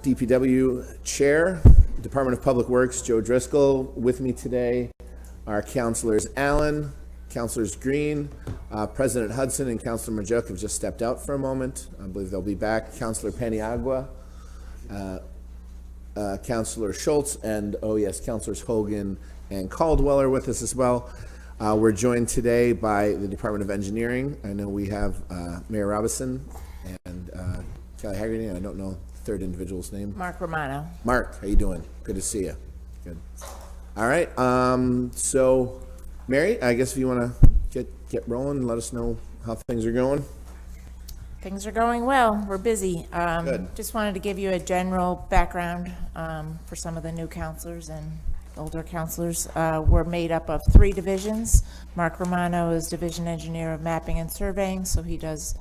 DPW Chair, Department of Public Works, Joe Driscoll. With me today are Councilors Allen, Councilors Green, President Hudson, and Councilor Majuk have just stepped out for a moment. I believe they'll be back. Councilor Paniagua, Councilor Schultz, and oh yes, Councilors Hogan and Caldwell are with us as well. We're joined today by the Department of Engineering. I know we have Mayor Robison and Kelly Haggerty. I don't know the third individual's name. Mark Romano. Mark, how you doing? Good to see you. Good. All right. So, Mary, I guess if you want to get rolling and let us know how things are going. Things are going well. We're busy. Good. Just wanted to give you a general background for some of the new counselors and older counselors. We're made up of 3 divisions. Mark Romano is Division Engineer of Mapping and Surveying, so he is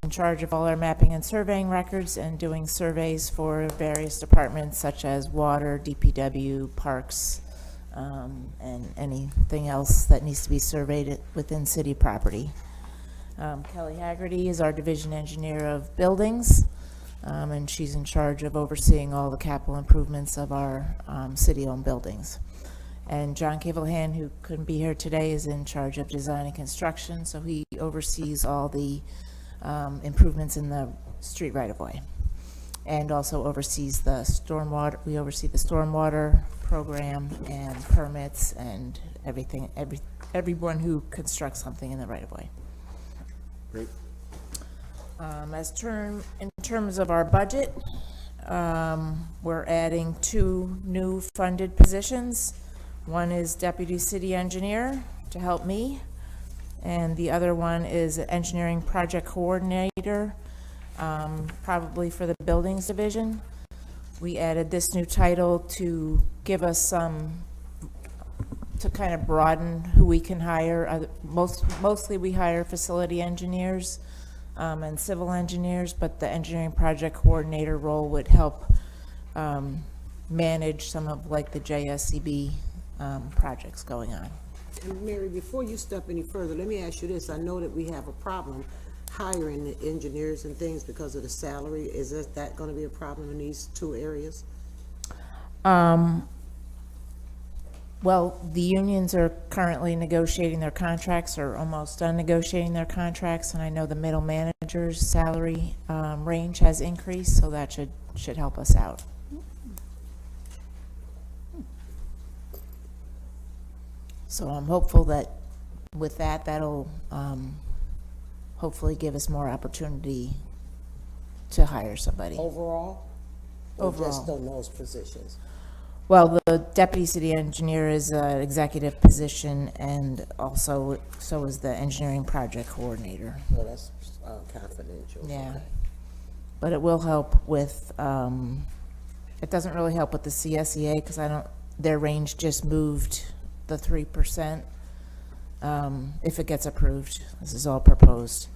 in charge of all our mapping and surveying records and doing surveys for various departments such as water, DPW, parks, and anything else that needs to be surveyed within city property. Kelly Haggerty is our Division Engineer of Buildings, and she's in charge of overseeing all the capital improvements of our city-owned buildings. And John Cavilhan, who couldn't be here today, is in charge of design and construction, so he oversees all the improvements in the street right-of-way, and also oversees the stormwater. We oversee the stormwater program and permits and everything. Everyone who constructs something in the right-of-way. Great. In terms of our budget, we're adding 2 new funded positions. One is Deputy City Engineer to help me, and the other one is Engineering Project Coordinator, probably for the Buildings Division. We added this new title to give us to kind of broaden who we can hire. Mostly we hire facility engineers and civil engineers, but the Engineering Project Coordinator role would help manage some of like the JSCB projects going on. And Mary, before you step any further, let me ask you this. I know that we have a problem hiring the engineers and things because of the salary. Is that going to be a problem in these 2 areas? Well, the unions are currently negotiating their contracts, or almost done negotiating their contracts, and I know the middle manager's salary range has increased, so that should help us out. So I'm hopeful that with that'll hopefully give us more opportunity to hire somebody. Overall? Overall. Or just on those positions? Well, the Deputy City Engineer is an executive position, and also so is the Engineering Project Coordinator. No, that's confidential. Yeah. Okay. But it will help with, it doesn't really help with the CSEA because their range just moved the 3%, if it gets approved. This is all proposed.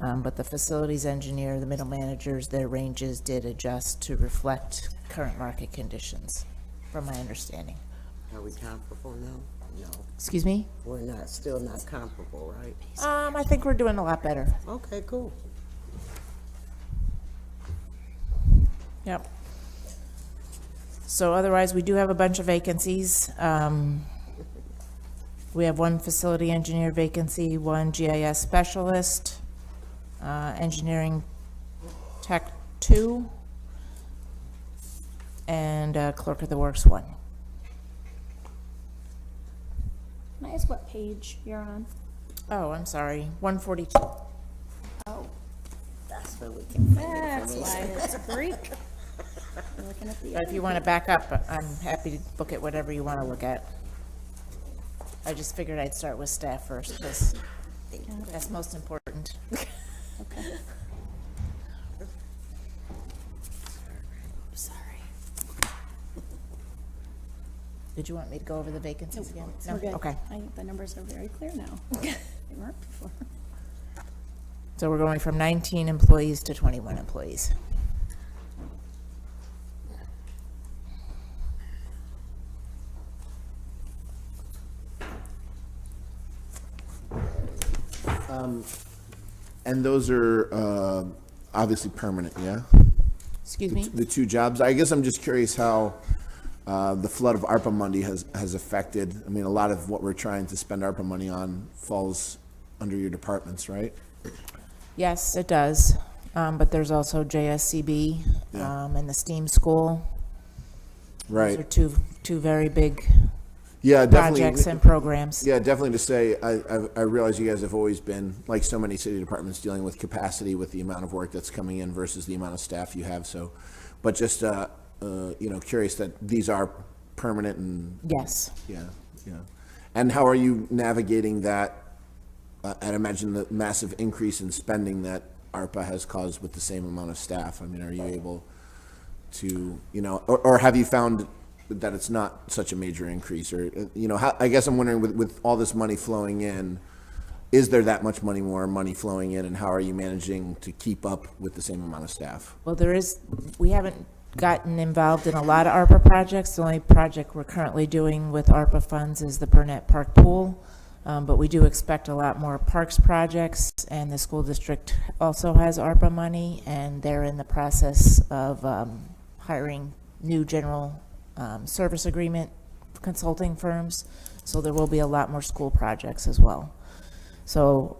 But the facilities engineer, the middle managers, their ranges did adjust to reflect current market conditions, from my understanding. Are we comparable now? No. Excuse me? We're still not comparable, right? I think we're doing a lot better. Okay, cool. Yep. So otherwise, we do have a bunch of vacancies. We have 1 facility engineer vacancy, 1 GIS specialist, engineering tech 2, and clerk of the works 1. Can I ask what page you're on? Oh, I'm sorry, 142. Oh, That's where we can find that's information. why it's a Greek. We're looking at the But if you want to back up, I'm happy to look at whatever you want to look at. I just figured I'd start with staff first, because that's most important. Okay. Sorry. Did you want me to go over the vacancies again? No? We're good. Okay. I think the numbers are very clear now. They weren't before. So we're going from 19 employees to 21 employees. And those are obviously permanent, yeah? Excuse me? The two jobs. I guess I'm just curious how the flood of ARPA money has affected. I mean, a lot of what we're trying to spend ARPA money on falls under your departments, right? Yes, it does. But there's also JSCB and the STEAM school. Right. Those are two very big Yeah, definitely. projects and programs. Yeah, definitely to say, I realize you guys have always been, like so many city departments, dealing with capacity with the amount of work that's coming in versus the amount of staff you have, so, but just, curious that these are permanent and, Yes. yeah. And how are you navigating that, I'd imagine the massive increase in spending that ARPA has caused with the same amount of staff? I mean, are you able to, or have you found that it's not such a major increase, or, how, I guess I'm wondering with all this money flowing in, is there that much more money flowing in, and how are you managing to keep up with the same amount of staff? Well, we haven't gotten involved in a lot of ARPA projects. The only project we're currently doing with ARPA funds is the Burnett Park Pool. But we do expect a lot more parks projects, and the school district also has ARPA money, and they're in the process of hiring new general service agreement consulting firms, so there will be a lot more school projects as well. So,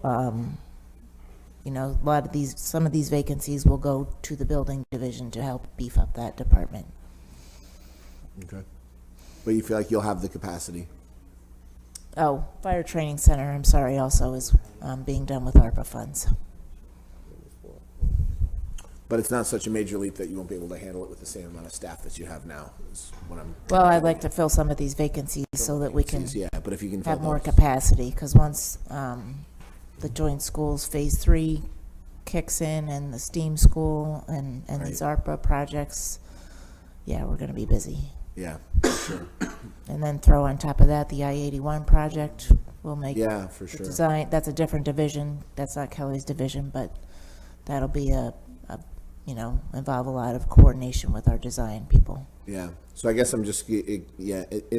some of these vacancies will go to the building division to help beef up that department. Okay. But you feel like you'll have the capacity? Oh, fire training center, I'm sorry, also is being done with ARPA funds. But it's not such a major leap that you won't be able to handle it with the same amount of staff that you have now, is what I'm. Well, I'd like to fill some of these vacancies so that we can Yeah, but if you can fill have more those. capacity, because once the joint schools phase 3 kicks in, and the STEAM school and these ARPA projects, yeah, we're going to be busy. Yeah, sure. And then throw on top of that the I-81 project will make Yeah, for the sure. design. That's a different division. That's not Kelly's division, but that'll be involve a lot of coordination with our design people. Yeah, so I guess I'm just, in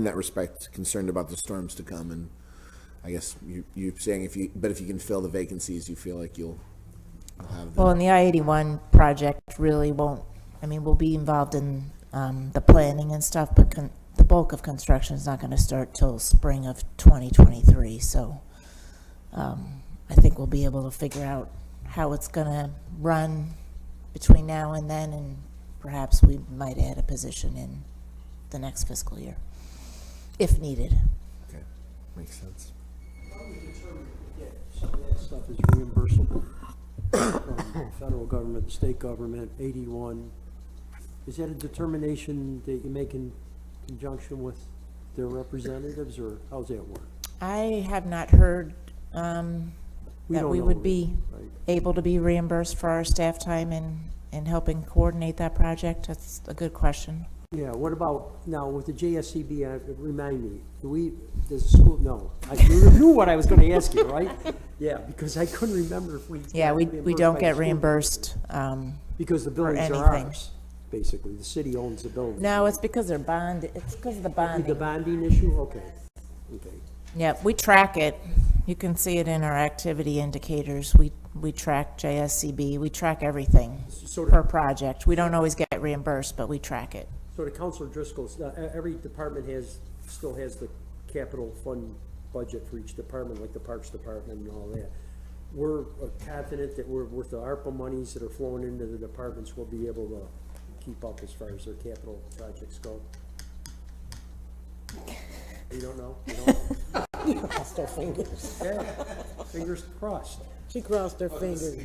that respect, concerned about the storms to come, and I guess you're saying if you can fill the vacancies, you feel like you'll have them. Well, and the I-81 project really won't, we'll be involved in the planning and stuff, but the bulk of construction is not going to start till spring of 2023, so I think we'll be able to figure out how it's going to run between now and then, and perhaps we might add a position in the next fiscal year, if needed. Okay, makes sense. How do we determine that some of that stuff is reimbursable from the federal government, the state government, 81? Is that a determination that you make in conjunction with their representatives, or how's that work? I have not heard that don't we know, would be right? able to be reimbursed for our staff time and helping coordinate that project. That's a good question. Yeah, what about, now with the JSCB, remind me, does the school, no, you knew what I was gonna ask you, right? Yeah, because I couldn't remember if we. Yeah, got we reimbursed don't by get the school. reimbursed. Because the buildings are anything. ours, basically, the city owns the building. No, it's because they're it's because of the The bonding. bonding issue, okay. Yeah, we track it. You can see it in our activity indicators. We track JSCB, we track everything So per project. We don't always get reimbursed, but we track it. So to Councilor Driscoll's, every department still has the capital fund budget for each department, like the Parks Department and all that. We're confident that with the ARPA monies that are flowing into the departments, we'll be able to keep up as far as their capital projects go. You don't know? You don't? Crossed her fingers. Yeah, fingers crossed. She crossed her fingers.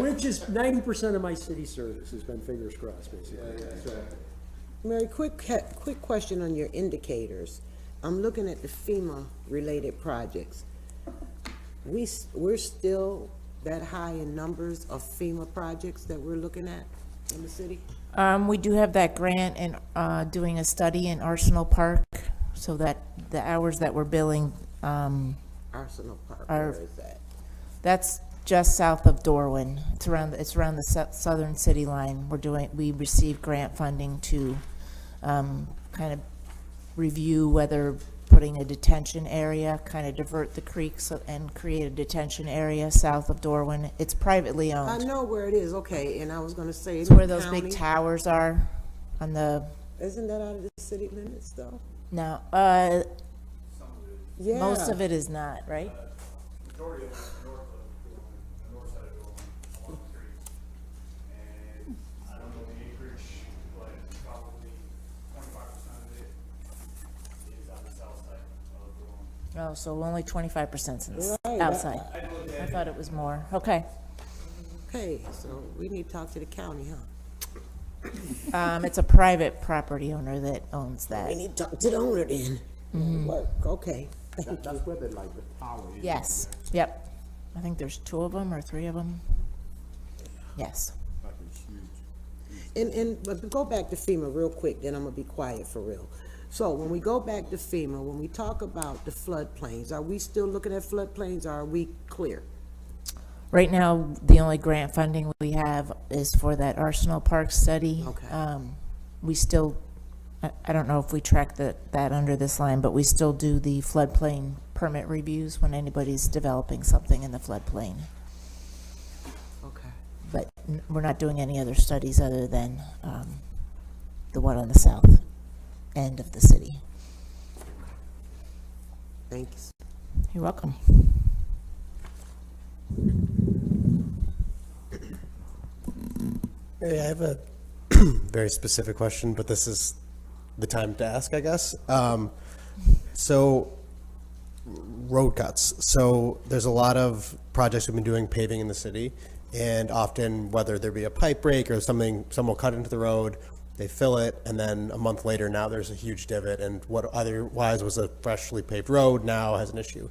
Which is 90% of my city service has been fingers crossed, basically. So, Mary, quick question on your indicators. I'm looking at the FEMA-related projects. We're still that high in numbers of FEMA projects that we're looking at in the city? We do have that grant and doing a study in Arsenal Park, so that the hours that we're billing, Arsenal Park, where is that? that's just south of Dorwin. It's around the southern city line. We received grant funding to kind of review whether putting a detention area, kind of divert the creek and create a detention area south of Dorwin. It's privately I owned. know where it is, okay, and I was gonna say. It's where those big towers are on the, Isn't that out of the city limits, though? no, Yeah. most of it is not, right? Majority of it is north of the north side of Dorland, along the creek. And I don't know the acreage, but probably 25% of it is on the south side of Dorland. Oh, so only 25% is Right, outside. I thought it was more. Okay. Okay, so we need to talk to the county, huh? It's a private property owner that owns that. We need to talk to the owner then. Work, okay. That's where the, like, the tower is. Yes, yep. I think there's 2 of them or 3 of them. Yes. But go back to FEMA real quick, then I'm gonna be quiet for real. So when we go back to FEMA, when we talk about the floodplains, are we still looking at floodplains, or are we clear? Right now, the only grant funding we have is for that Arsenal Park study. Okay. We still, I don't know if we track that under this line, but we still do the floodplain permit reviews when anybody's developing something in the floodplain. Okay. But we're not doing any other studies other than the one on the south end of the city. Thanks. You're welcome. Hey, I have a very specific question, but this is the time to ask, I guess. So, road cuts. So, there's a lot of projects we've been doing paving in the city, and often, whether there be a pipe break or something, someone will cut into the road, they fill it, and then a month later, now there's a huge divot, and what otherwise was a freshly paved road now has an issue.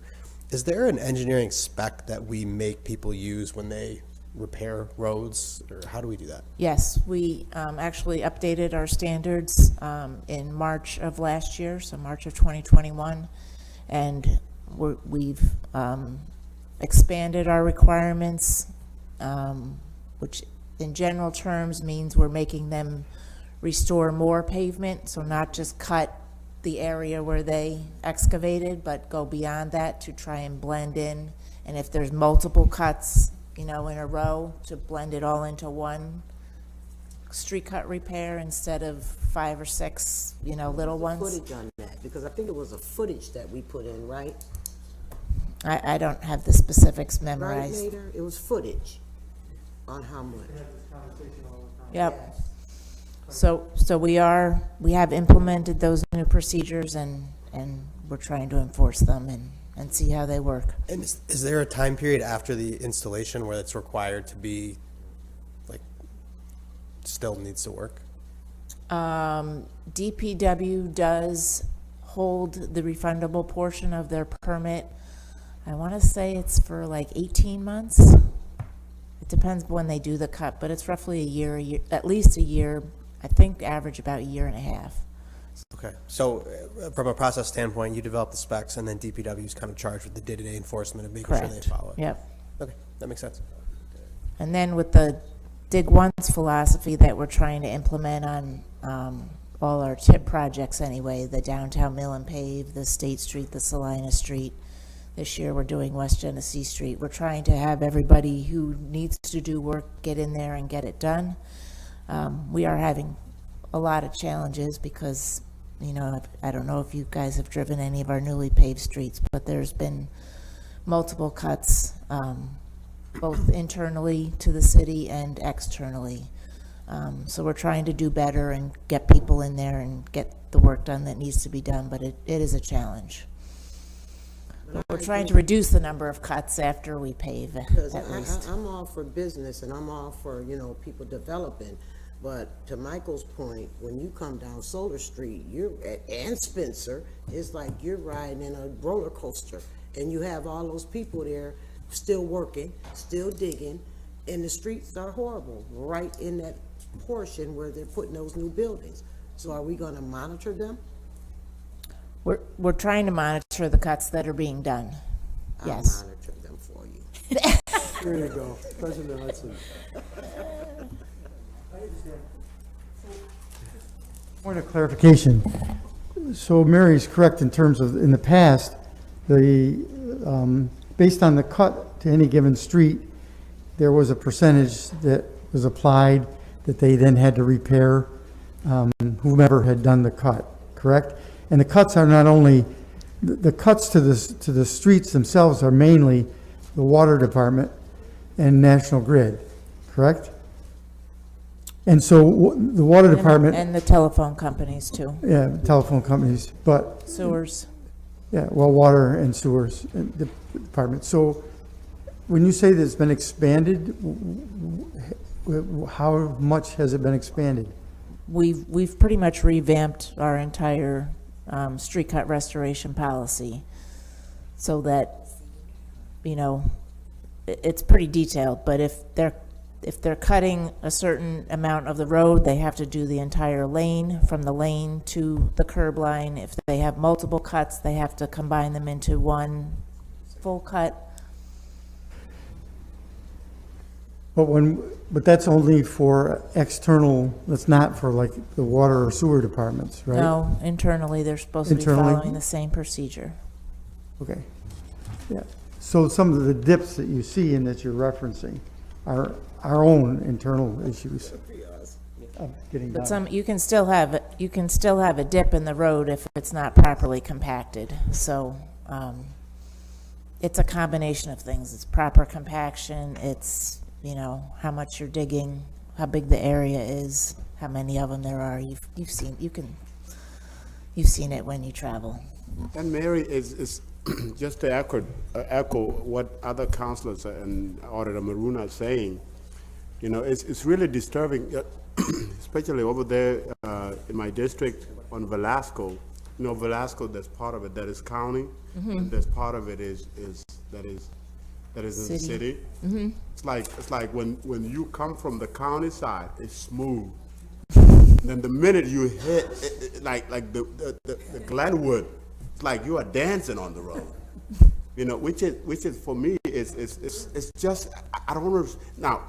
Is there an engineering spec that we make people use when they repair roads, or how do we do that? Yes, we actually updated our standards in March of last year, so March of 2021, and we've expanded our requirements, which in general terms means we're making them restore more pavement, so not just cut the area where they excavated, but go beyond that to try and blend in. And if there's multiple cuts, you know, in a row, to blend it all into one street cut repair instead of 5 or 6, you know, little ones. Footage on that, because I think it was a footage that we put in, right? I don't have the specifics Right, memorized. Nader? It was footage on how much. Yep. So we have implemented those new procedures, and we're trying to enforce them and see how they work. And is there a time period after the installation where it's required to be, like, still needs to work? DPW does hold the refundable portion of their permit. I want to say it's for like 18 months. It depends when they do the cut, but it's roughly a year, at least a year. I think average about a year and a half. Okay, so from a process standpoint, you develop the specs, and then DPW is kind of charged with the day-to-day enforcement of making sure Correct. they follow it. Yep. Okay, that makes sense. And then with the dig once philosophy that we're trying to implement on all our TIP projects anyway, the downtown mill and pave, the State Street, the Salina Street. This year we're doing West Genesee Street. We're trying to have everybody who needs to do work get in there and get it done. We are having a lot of challenges because, you know, I don't know if you guys have driven any of our newly paved streets, but there's been multiple cuts, both internally to the city and externally. So we're trying to do better and get people in there and get the work done that needs to be done, but it is a challenge. But we're trying to reduce the number of cuts after we pave, Because at least. I'm all for business, and I'm all for, you know, people developing. But to Michael's point, when you come down Solar Street, and Spencer, it's like you're riding in a roller coaster, and you have all those people there still working, still digging, and the streets are horrible, right in that portion where they're putting those new buildings. So are we gonna monitor them? We're trying to monitor the cuts that are being done. Yes. I'll monitor them for you. There you go, President Hudson. Point of clarification, So Mary's correct in terms of, in the past, based on the cut to any given street, there was a percentage that was applied that they then had to repair, whomever had done the cut, correct? And the cuts are not only, the cuts to the streets themselves are mainly the water department and National Grid, correct? And so the water department, And the telephone companies too, yeah, telephone companies, but sewers. yeah, well, water and sewers department. So when you say that it's been expanded, how much has it been expanded? We've pretty much revamped our entire street cut restoration policy so that, you know, it's pretty detailed, but if they're cutting a certain amount of the road, they have to do the entire lane, from the lane to the curb line. If they have multiple cuts, they have to combine them into one full cut. But that's only for external, that's not for like the water or sewer departments, right? No, internally, they're supposed to be Internally? following the same procedure. Okay, yeah. So some of the dips that you see and that you're referencing are our own internal issues. of getting But done. you can still have a dip in the road if it's not properly compacted. So, it's a combination of things. It's proper compaction, it's, you know, how much you're digging, how big the area is, how many of them there are. You've seen it when you travel. And Mary is just to echo what other councilors and Auditor Maruna are saying. You know, it's really disturbing, especially over there in my district on Velasco. You know, Velasco, there's part of it that is county, and there's part of it that is in the city. It's like when you come from the county side, it's smooth. Then the minute you hit like the Glenwood, it's like you are dancing on the road. You know, which is for me it's just I don't know. Now,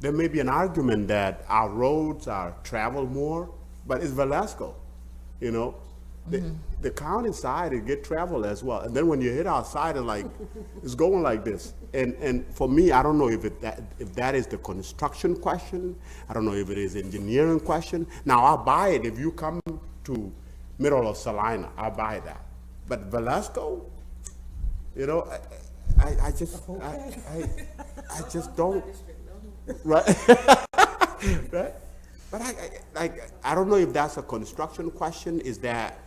there may be an argument that our roads are traveled more, but it's Velasco. You know, the county side it get traveled as well, and then when you hit our side, it's going like this. And for me, I don't know if that is the construction question. I don't know if it is engineering question. Now I'll buy it if you come to middle of Salina. I'll buy that. But Velasco, you know, I just don't. Right. Right. But I don't know if that's a construction question. Is that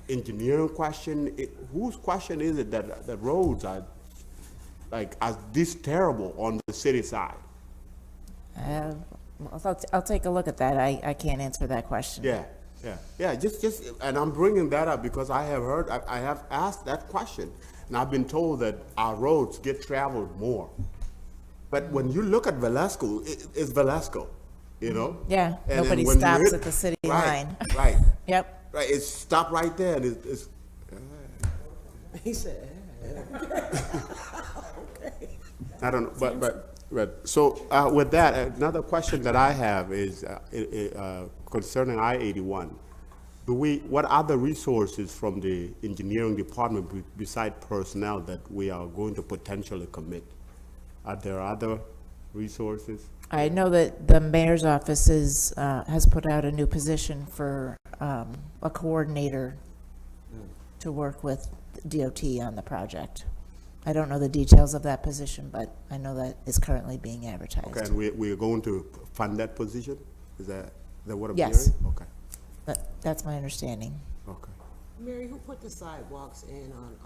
engineering question? Whose question is it that the roads are this terrible on the city side? I'll take a look at that. I can't answer that question. Yeah. Just, and I'm bringing that up because I have asked that question, and I've been told that our roads get traveled more. But when you look at Velasco, it's Velasco, you know? Yeah, And nobody when you stops at the city line. Right. Yep. Right, it's stopped right there, and it's He said, I don't know, but so with that, another question that I have is concerning I-81. What other resources from the engineering department beside personnel that we are going to potentially commit? Are there other resources? I know that the mayor's office has put out a new position for a coordinator to work with DOT on the project. I don't know the details of that position, but I know that is currently being advertised. Okay, and we are going to fund that position? Is that what I'm hearing? Yes. Okay. That's my understanding. Okay. Mary, who put the sidewalks in on,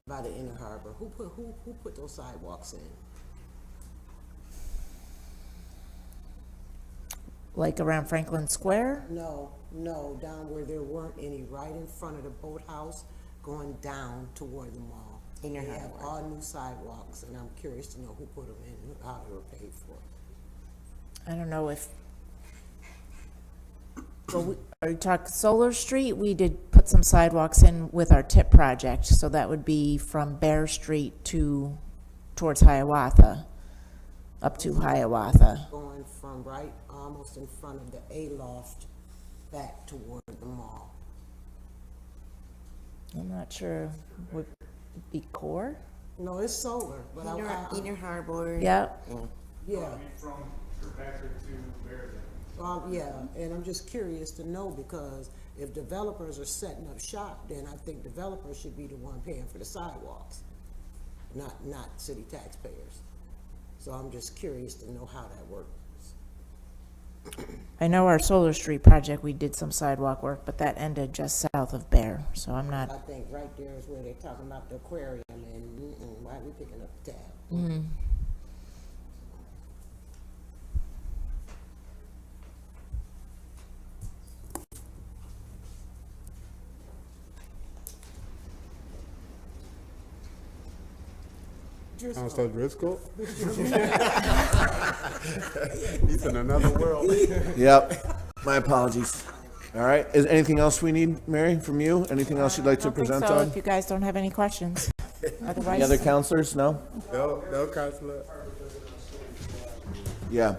by the Inner Harbor? Who put those sidewalks in? Like around Franklin Square? No, down where there weren't any, right in front of the boathouse, going down toward the mall. They have all new sidewalks, and I'm curious to know who put them in, and how they were paid for. I don't know if, well, are you talking Solar Street? We did put some sidewalks in with our TIP project, so that would be from Bear Street towards Hiawatha, up to Hiawatha. Going from right almost in front of the A-loft, back toward the mall. I'm not sure, would it be core? No, it's solar, but Inner Harbor. Yep. yeah. From Kirkpatrick to Bearden. Yeah, and I'm just curious to know, because if developers are setting up shop, then I think developers should be the one paying for the sidewalks, not city taxpayers. So I'm just curious to know how that works. I know our Solar Street project, we did some sidewalk work, but that ended just south of Bear, so I'm I not, think right there is where they're talking about the aquarium, and why are we picking up the tab? Councilor Driscoll? He's in another world. Yep, my apologies. All right, is anything else we need, Mary, from you? Anything else you'd like to I don't think present so, on? if you guys don't have any questions. Any other Otherwise, counselors? No? No, Councilor. Yeah,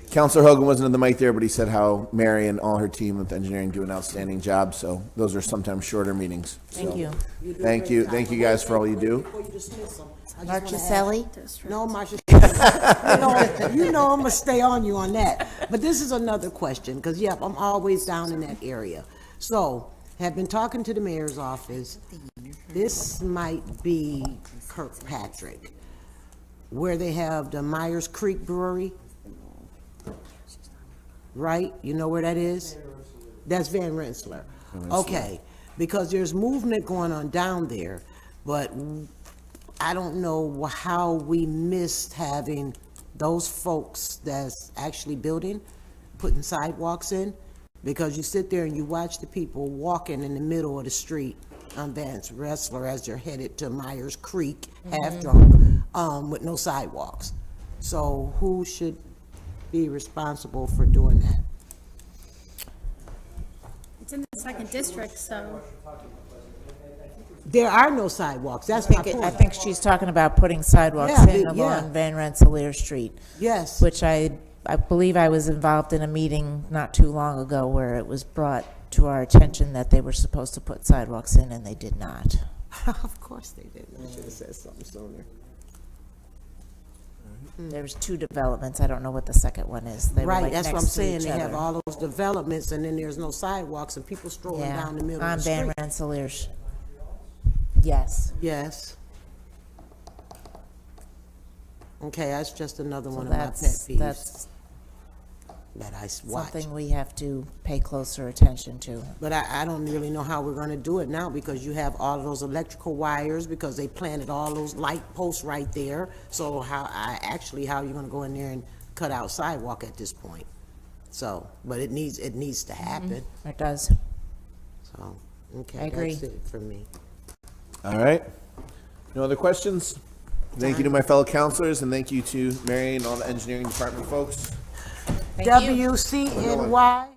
Counselor Hogan wasn't in the mic there, but he said how Mary and all her team with engineering do an outstanding job, so those are sometimes shorter meetings. thank So, you. Thank you, thank you guys for all you do. Before you dismiss them, I just wanna Marchicelli? ask- No, Marcia, you know I'm gonna stay on you on that. But this is another question, because, yep, I'm always down in that area. So, have been talking to the mayor's office. This might be Kirkpatrick, where they have the Myers Creek Brewery. Right? You know where that is? That's Van Rensselaer. Okay, because there's movement going on down there, but I don't know how we missed having those folks that's actually building, putting sidewalks in, because you sit there and you watch the people walking in the middle of the street on Van Rensselaer as they're headed to Myers Creek, half drunk, with no sidewalks. So who should be responsible for doing that? It's in the second district, so There are no sidewalks, that's my I point. think she's talking about putting sidewalks Yeah, in yeah. along Van Rensselaer Street, Yes, which I believe I was involved in a meeting not too long ago where it was brought to our attention that they were supposed to put sidewalks in and they did not. of course they didn't, I should have said something sooner. There's two developments, I don't know what the second one is. They were Right, like that's what I'm next to saying, each they have other. all those developments, and then there's no sidewalks, and people strolling Yeah, down the middle of on the Van street. Rensselaer's. Yes, Yes. Okay, that's just another one so of my pet that's peeves that I watch. something we have to pay closer attention to. But I don't really know how we're gonna do it now, because you have all of those electrical wires, because they planted all those light posts right there. So how are you gonna go in there and cut out sidewalk at this point? So, but it needs to happen, It does. so, okay, I agree. that's it for me. All right. No other questions? Thank you to my fellow counselors, and thank you to Mary and all the engineering department folks. Thank you. WCNY.